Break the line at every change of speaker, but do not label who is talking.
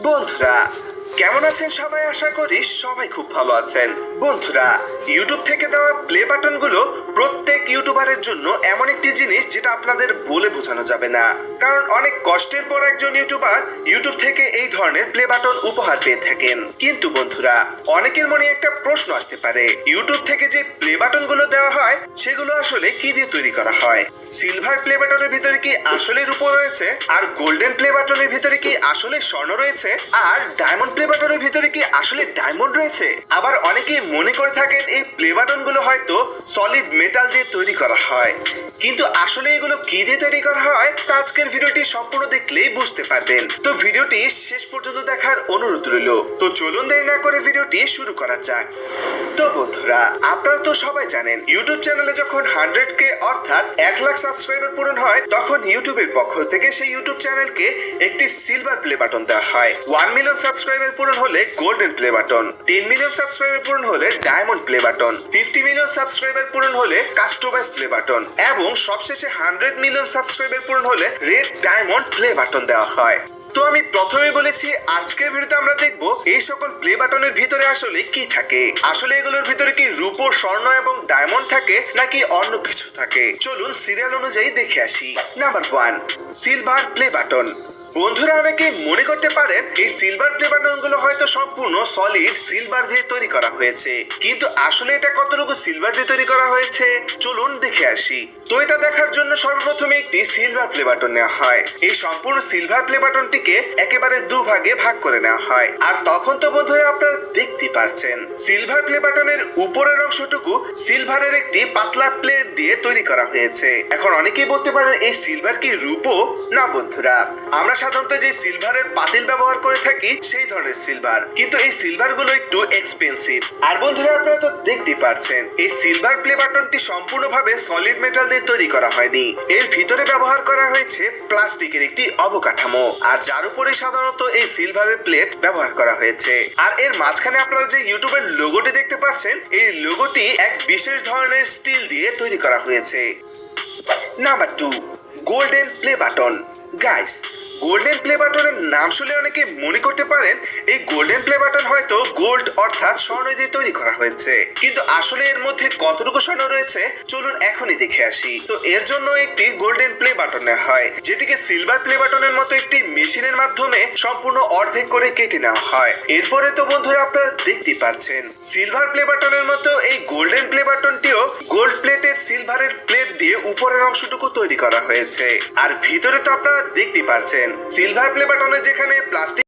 বন্ধুরা কেমন আছেন সবাই? আশা করি সবাই খুব ভালো আছেন। বন্ধুরা, ইউটিউব থেকে দেওয়া প্লে বাটনগুলো প্রত্যেক ইউটিউবারের জন্য এমন একটি জিনিস যেটা আপনাদের বলে বোঝানো যাবে না। কারণ অনেক কষ্টের পর একজন ইউটিউবার ইউটিউব থেকে এই ধরনের প্লে বাটন উপহার পেয়ে থাকেন। কিন্তু বন্ধুরা, অনেকের মনে একটা প্রশ্ন আসতে পারে, ইউটিউব থেকে যে প্লে বাটনগুলো দেওয়া হয় সেগুলো আসলে কি দিয়ে তৈরি করা হয়? সিলভার প্লে বাটনের ভিতরে কি আসলে রূপো রয়েছে? আর গোল্ডেন প্লে বাটনের ভিতরে কি আসলে স্বর্ণ রয়েছে? আর ডায়মন্ড প্লে বাটনের ভিতরে কি আসলে ডায়মন্ড রয়েছে? আবার অনেকেই মনে করে থাকেন এই প্লে বাটনগুলো হয়তো সলিড মেটাল দিয়ে তৈরি করা হয়। কিন্তু আসলে এগুলো কি দিয়ে তৈরি করা হয় তা আজকের ভিডিওটি সম্পূর্ণ দেখলেই বুঝতে পারবেন। তো ভিডিওটি শেষ পর্যন্ত দেখার অনুরোধ রইল। তো চলুন দেরি না করে ভিডিওটি শুরু করা যাক। তো বন্ধুরা, আপনারা তো সবাই জানেন ইউটিউব চ্যানেলে যখন 100K অর্থাৎ 1 লাখ সাবস্ক্রাইবার পূরণ হয় তখন ইউটিউবের পক্ষ থেকে সেই ইউটিউব চ্যানেলকে একটি সিলভার প্লে বাটন দেওয়া হয়। 1 মিলিয়ন সাবস্ক্রাইবার পূরণ হলে golden play button, 10 million subscriber পূরণ হলে diamond play button, 50 million subscriber পূরণ হলে কাস্টমাইজ প্লে বাটন এবং সবশেষে 100 মিলিয়ন সাবস্ক্রাইবার পূরণ হলে রেড ডায়মন্ড প্লে বাটন দেওয়া হয়। তো আমি প্রথমে বলেছি আজকের ভিডিওতে আমরা দেখব এই সকল প্লে বাটনের ভিতরে আসলে কি থাকে। আসলে এগুলোর ভিতরে কি রূপো, স্বর্ণ এবং ডায়মন্ড থাকে নাকি অন্য কিছু থাকে? চলুন সিরিয়াল অনুযায়ী দেখে আসি। Number 1, silver play button. বন্ধুরা, অনেকে মনে করতে পারেন এই সিলভার প্লে বাটনগুলো হয়তো সম্পূর্ণ সলিড সিলভার দিয়ে তৈরি করা হয়েছে, কিন্তু আসলে এটা কতটুকু সিলভার দিয়ে তৈরি করা হয়েছে চলুন দেখে আসি। তো এটা দেখার জন্য সর্বপ্রথমে একটি সিলভার প্লে বাটন নেওয়া হয়। এই সম্পূর্ণ সিলভার প্লে বাটনটিকে একেবারে দুভাগে ভাগ করে নেওয়া হয়। আর তখন তো বন্ধুরা আপনারা দেখতে পাচ্ছেন সিলভার প্লে বাটনের উপরের অংশটুকু সিলভারের একটি পাতলা প্লেট দিয়ে তৈরি করা হয়েছে। এখন অনেকেই বলতে পারেন এই সিলভার কি রূপো? না বন্ধুরা, আমরা সাধারণত যে সিলভারের পাতিল ব্যবহার করে থাকি সেই ধরনের সিলভার, কিন্তু এই সিলভার গুলো একটু এক্সপেন্সিভ। আর বন্ধুরা, আপনারা তো দেখতে পাচ্ছেন এই সিলভার প্লে বাটনটি সম্পূর্ণভাবে সলিড মেটাল দিয়ে তৈরি করা হয়নি। এর ভিতরে ব্যবহার করা হয়েছে প্লাস্টিকের একটি অবকাঠামো, আর যার উপরে সাধারণত এই সিলভারের প্লেট ব্যবহার করা হয়েছে। আর এর মাঝখানে আপনারা যে ইউটিউবের লোগোটি দেখতে পাচ্ছেন এই লোগোটি এক বিশেষ ধরনের স্টিল দিয়ে তৈরি করা হয়েছে। Number 2, golden play button. Guys, golden play বাটনের নাম শুনে অনেকে মনে করতে পারেন এই গোল্ডেন প্লে বাটন হয়তো গোল্ড অর্থাৎ স্বর্ণ দিয়ে তৈরি করা হয়েছে, কিন্তু আসলে এর মধ্যে কতটুকু স্বর্ণ রয়েছে চলুন এখনই দেখে আসি। তো এর জন্য একটি গোল্ডেন প্লে বাটন নেওয়া হয়, যেটিকে সিলভার প্লে বাটনের মতো একটি মেশিনের মাধ্যমে সম্পূর্ণ অর্ধেক করে কেটে নেওয়া হয়। এরপরে তো বন্ধুরা আপনারা দেখতে পাচ্ছেন সিলভার প্লে বাটনের মতো এই গোল্ডেন প্লে বাটনটিও গোল্ড প্লেটেড সিলভারের প্লেট দিয়ে উপরের অংশটুকু তৈরি করা হয়েছে। আর ভিতরে তো আপনারা দেখতে পাচ্ছেন সিলভার প্লে বাটনে যেখানে প্লাস্টিক